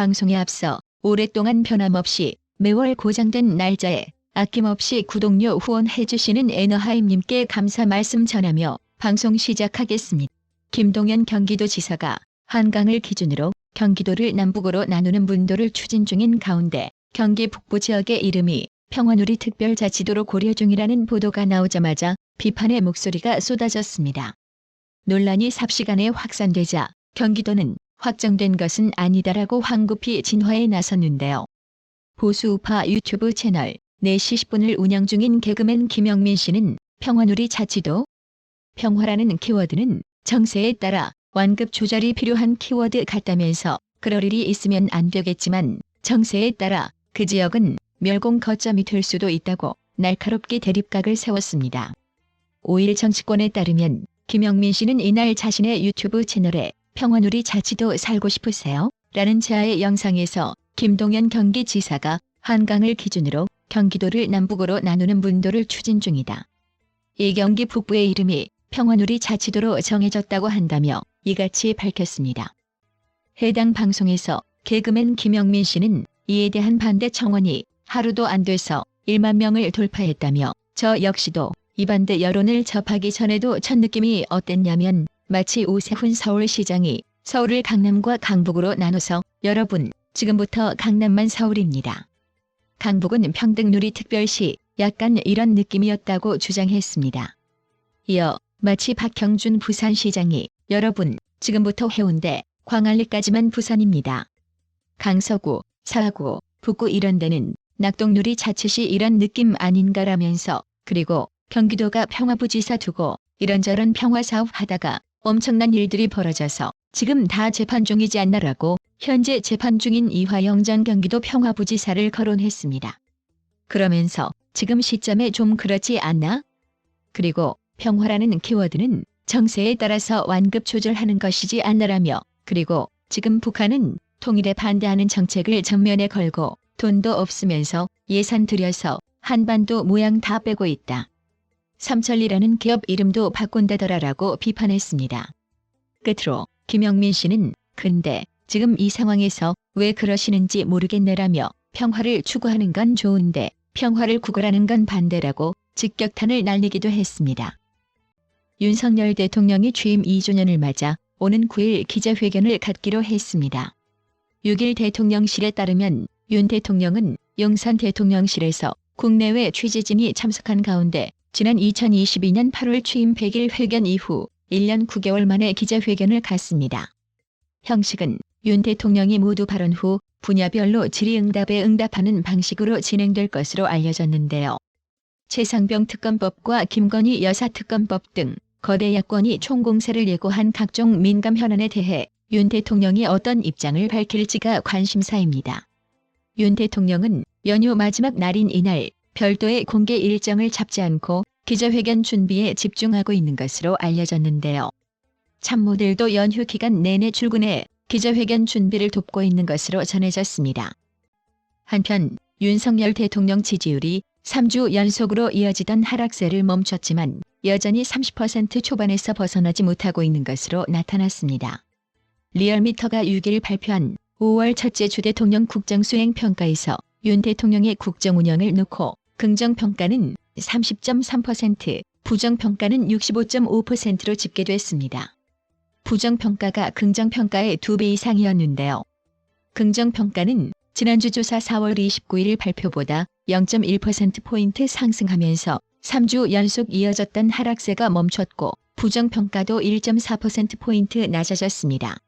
방송에 앞서 오랫동안 변함없이 매월 고정된 날짜에 아낌없이 구독료 후원해주시는 에너하임님께 감사 말씀 전하며 방송 시작하겠습니다. 김동연 경기도지사가 한강을 기준으로 경기도를 남북으로 나누는 문도를 추진 중인 가운데 경기 북부 지역의 이름이 평화누리 특별자치도로 고려 중이라는 보도가 나오자마자 비판의 목소리가 쏟아졌습니다. 논란이 삽시간에 확산되자 경기도는 확정된 것은 아니다라고 황급히 진화에 나섰는데요. 보수우파 유튜브 채널 4시 10분을 운영 중인 개그맨 김영민 씨는 평화누리 자치도? 평화라는 키워드는 정세에 따라 완급 조절이 필요한 키워드 같다면서 그럴 일이 있으면 안 되겠지만 정세에 따라 그 지역은 멸공 거점이 될 수도 있다고 날카롭게 대립각을 세웠습니다. 5일 정치권에 따르면 김영민 씨는 이날 자신의 유튜브 채널에 평화누리 자치도 살고 싶으세요? 라는 제아의 영상에서 김동연 경기지사가 한강을 기준으로 경기도를 남북으로 나누는 문도를 추진 중이다. 이 경기 북부의 이름이 평화누리 자치도로 정해졌다고 한다며 이같이 밝혔습니다. 해당 방송에서 개그맨 김영민 씨는 이에 대한 반대 청원이 하루도 안 돼서 1만 명을 돌파했다며 저 역시도 이 반대 여론을 접하기 전에도 첫 느낌이 어땠냐면 마치 오세훈 서울시장이 서울을 강남과 강북으로 나눠서 여러분 지금부터 강남만 서울입니다. 강북은 평등누리특별시 약간 이런 느낌이었다고 주장했습니다. 이어 마치 박형준 부산시장이 여러분 지금부터 해운대 광안리까지만 부산입니다. 강서구, 사하구, 북구 이런 데는 낙동누리 자칫이 이런 느낌 아닌가라면서 그리고 경기도가 평화부지사 두고 이런저런 평화사업 하다가 엄청난 일들이 벌어져서 지금 다 재판 중이지 않나라고 현재 재판 중인 이화영 전 경기도 평화부지사를 거론했습니다. 그러면서 지금 시점에 좀 그렇지 않나? 그리고 평화라는 키워드는 정세에 따라서 완급 조절하는 것이지 않나라며 그리고 지금 북한은 통일에 반대하는 정책을 전면에 걸고 돈도 없으면서 예산 들여서 한반도 모양 다 빼고 있다. 삼천리라는 기업 이름도 바꾼다더라라고 비판했습니다. 끝으로 김영민 씨는 근데 지금 이 상황에서 왜 그러시는지 모르겠네라며 평화를 추구하는 건 좋은데 평화를 구걸하는 건 반대라고 직격탄을 날리기도 했습니다. 윤석열 대통령이 취임 2주년을 맞아 오는 9일 기자회견을 갖기로 했습니다. 6일 대통령실에 따르면 윤 대통령은 용산 대통령실에서 국내외 취재진이 참석한 가운데 지난 2022년 8월 취임 100일 회견 이후 1년 9개월 만에 기자회견을 갖습니다. 형식은 윤 대통령이 모두 발언 후 분야별로 질의응답에 응답하는 방식으로 진행될 것으로 알려졌는데요. 최상병 특검법과 김건희 여사 특검법 등 거대 야권이 총공세를 예고한 각종 민감 현안에 대해 윤 대통령이 어떤 입장을 밝힐지가 관심사입니다. 윤 대통령은 연휴 마지막 날인 이날 별도의 공개 일정을 잡지 않고 기자회견 준비에 집중하고 있는 것으로 알려졌는데요. 참모들도 연휴 기간 내내 출근해 기자회견 준비를 돕고 있는 것으로 전해졌습니다. 한편 윤석열 대통령 지지율이 3주 연속으로 이어지던 하락세를 멈췄지만 여전히 30% 초반에서 벗어나지 못하고 있는 것으로 나타났습니다. 리얼미터가 6일 발표한 5월 첫째 주 대통령 국정수행평가에서 윤 대통령의 국정운영을 놓고 긍정평가는 30.3%, 부정평가는 65.5%로 집계됐습니다. 부정평가가 긍정평가의 2배 이상이었는데요. 긍정평가는 지난주 조사 4월 29일 발표보다 0.1%포인트 상승하면서 3주 연속 이어졌던 하락세가 멈췄고 부정평가도 1.4%포인트 낮아졌습니다.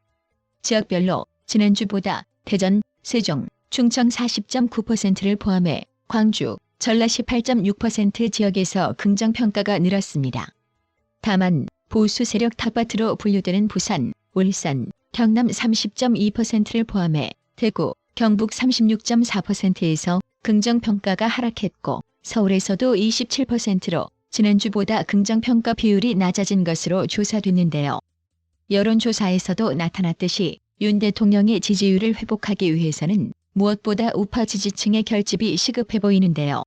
지역별로 지난주보다 대전, 세종, 충청 40.9%를 포함해 광주, 전라 18.6% 지역에서 긍정평가가 늘었습니다. 다만 보수 세력 텃밭으로 분류되는 부산, 울산, 경남 30.2%를 포함해 대구, 경북 36.4%에서 긍정평가가 하락했고 서울에서도 27%로 지난주보다 긍정평가 비율이 낮아진 것으로 조사됐는데요. 여론조사에서도 나타났듯이 윤 대통령의 지지율을 회복하기 위해서는 무엇보다 우파 지지층의 결집이 시급해 보이는데요.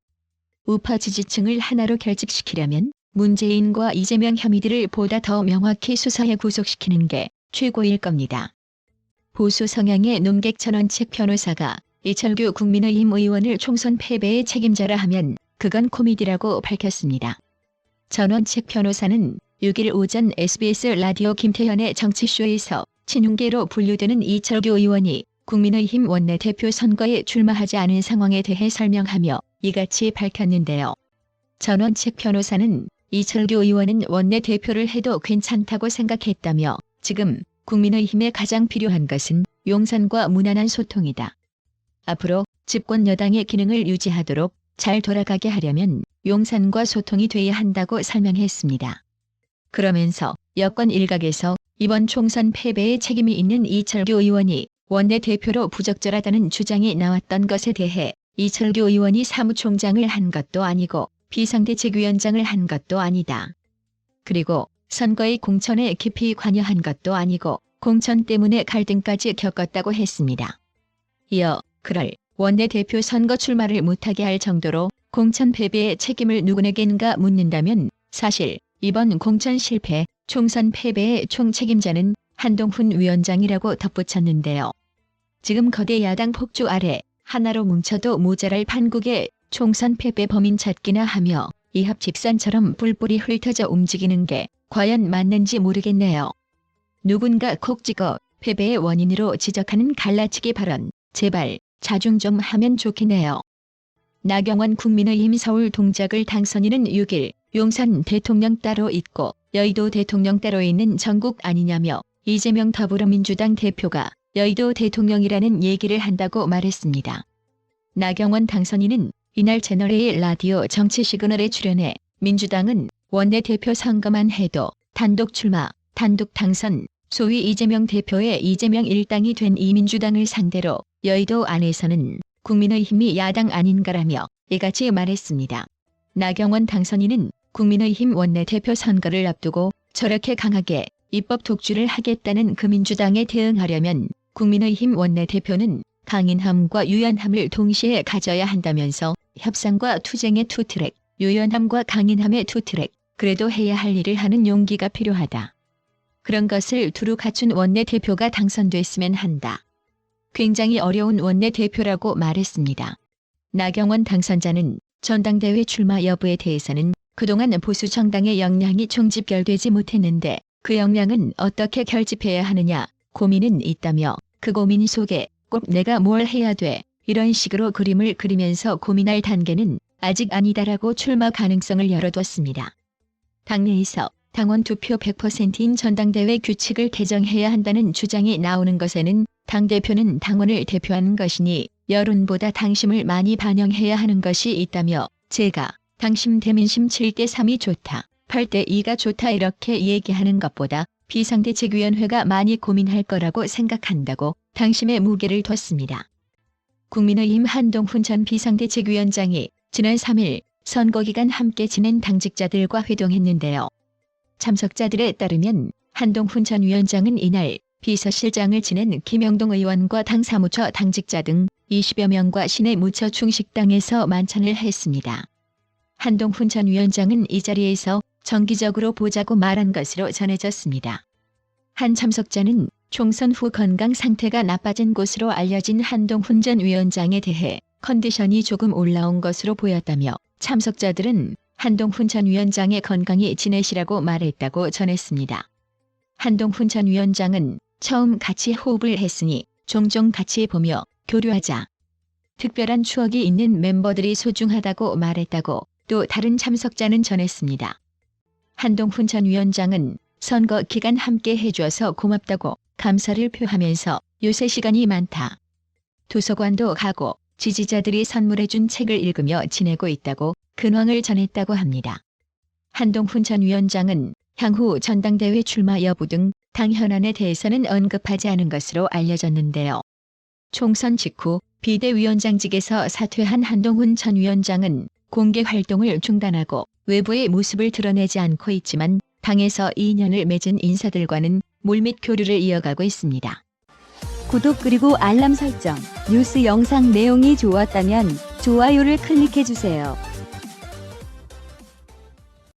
우파 지지층을 하나로 결집시키려면 문재인과 이재명 혐의들을 보다 더 명확히 수사에 구속시키는 게 최고일 겁니다. 보수 성향의 논객 전원책 변호사가 이철규 국민의힘 의원을 총선 패배의 책임자라 하면 그건 코미디라고 밝혔습니다. 전원책 변호사는 6일 오전 SBS 라디오 김태현의 정치쇼에서 친윤계로 분류되는 이철규 의원이 국민의힘 원내대표 선거에 출마하지 않은 상황에 대해 설명하며 이같이 밝혔는데요. 전원책 변호사는 이철규 의원은 원내대표를 해도 괜찮다고 생각했다며 지금 국민의힘에 가장 필요한 것은 용산과 무난한 소통이다. 앞으로 집권 여당의 기능을 유지하도록 잘 돌아가게 하려면 용산과 소통이 돼야 한다고 설명했습니다. 그러면서 여권 일각에서 이번 총선 패배에 책임이 있는 이철규 의원이 원내대표로 부적절하다는 주장이 나왔던 것에 대해 이철규 의원이 사무총장을 한 것도 아니고 비상대책위원장을 한 것도 아니다. 그리고 선거의 공천에 깊이 관여한 것도 아니고 공천 때문에 갈등까지 겪었다고 했습니다. 이어 그럴 원내대표 선거 출마를 못하게 할 정도로 공천 패배의 책임을 누구에겐가 묻는다면 사실 이번 공천 실패, 총선 패배의 총책임자는 한동훈 위원장이라고 덧붙였는데요. 지금 거대 야당 폭주 아래 하나로 뭉쳐도 모자랄 판국의 총선 패배 범인 찾기나 하며 이합집산처럼 뿔뿔이 흩어져 움직이는 게 과연 맞는지 모르겠네요. 누군가 콕 찍어 패배의 원인으로 지적하는 갈라치기 발언 제발 자중 좀 하면 좋겠네요. 나경원 국민의힘 서울 동작을 당선인은 6일 용산 대통령 따로 있고 여의도 대통령 따로 있는 전국 아니냐며 이재명 더불어민주당 대표가 여의도 대통령이라는 얘기를 한다고 말했습니다. 나경원 당선인은 이날 채널A의 라디오 정치 시그널에 출연해 민주당은 원내대표 선거만 해도 단독 출마, 단독 당선, 소위 이재명 대표의 이재명 일당이 된 이 민주당을 상대로 여의도 안에서는 국민의힘이 야당 아닌가라며 이같이 말했습니다. 나경원 당선인은 국민의힘 원내대표 선거를 앞두고 저렇게 강하게 입법 독주를 하겠다는 그 민주당에 대응하려면 국민의힘 원내대표는 강인함과 유연함을 동시에 가져야 한다면서 협상과 투쟁의 투트랙, 유연함과 강인함의 투트랙, 그래도 해야 할 일을 하는 용기가 필요하다. 그런 것을 두루 갖춘 원내대표가 당선됐으면 한다. 굉장히 어려운 원내대표라고 말했습니다. 나경원 당선자는 전당대회 출마 여부에 대해서는 그동안 보수 정당의 역량이 총집결되지 못했는데 그 역량은 어떻게 결집해야 하느냐 고민은 있다며 그 고민 속에 꼭 내가 뭘 해야 돼 이런 식으로 그림을 그리면서 고민할 단계는 아직 아니다라고 출마 가능성을 열어뒀습니다. 당내에서 당원 투표 100%인 전당대회 규칙을 개정해야 한다는 주장이 나오는 것에는 당대표는 당원을 대표하는 것이니 여론보다 당심을 많이 반영해야 하는 것이 있다며 제가 당심 대민심 7대3이 좋다, 8대2가 좋다 이렇게 얘기하는 것보다 비상대책위원회가 많이 고민할 거라고 생각한다고 당심에 무게를 뒀습니다. 국민의힘 한동훈 전 비상대책위원장이 지난 3일 선거기간 함께 지낸 당직자들과 회동했는데요. 참석자들에 따르면 한동훈 전 위원장은 이날 비서실장을 지낸 김영동 의원과 당 사무처 당직자 등 20여 명과 시내 무처 충식당에서 만찬을 했습니다. 한동훈 전 위원장은 이 자리에서 정기적으로 보자고 말한 것으로 전해졌습니다. 한 참석자는 총선 후 건강 상태가 나빠진 것으로 알려진 한동훈 전 위원장에 대해 컨디션이 조금 올라온 것으로 보였다며 참석자들은 한동훈 전 위원장의 건강이 지내시라고 말했다고 전했습니다. 한동훈 전 위원장은 처음 같이 호흡을 했으니 종종 같이 보며 교류하자. 특별한 추억이 있는 멤버들이 소중하다고 말했다고 또 다른 참석자는 전했습니다. 한동훈 전 위원장은 선거 기간 함께 해줘서 고맙다고 감사를 표하면서 요새 시간이 많다. 도서관도 가고 지지자들이 선물해준 책을 읽으며 지내고 있다고 근황을 전했다고 합니다. 한동훈 전 위원장은 향후 전당대회 출마 여부 등 당 현안에 대해서는 언급하지 않은 것으로 알려졌는데요. 총선 직후 비대위원장직에서 사퇴한 한동훈 전 위원장은 공개 활동을 중단하고 외부의 모습을 드러내지 않고 있지만 당에서 인연을 맺은 인사들과는 물밑 교류를 이어가고 있습니다. 구독 그리고 알람 설정, 뉴스 영상 내용이 좋았다면 좋아요를 클릭해주세요.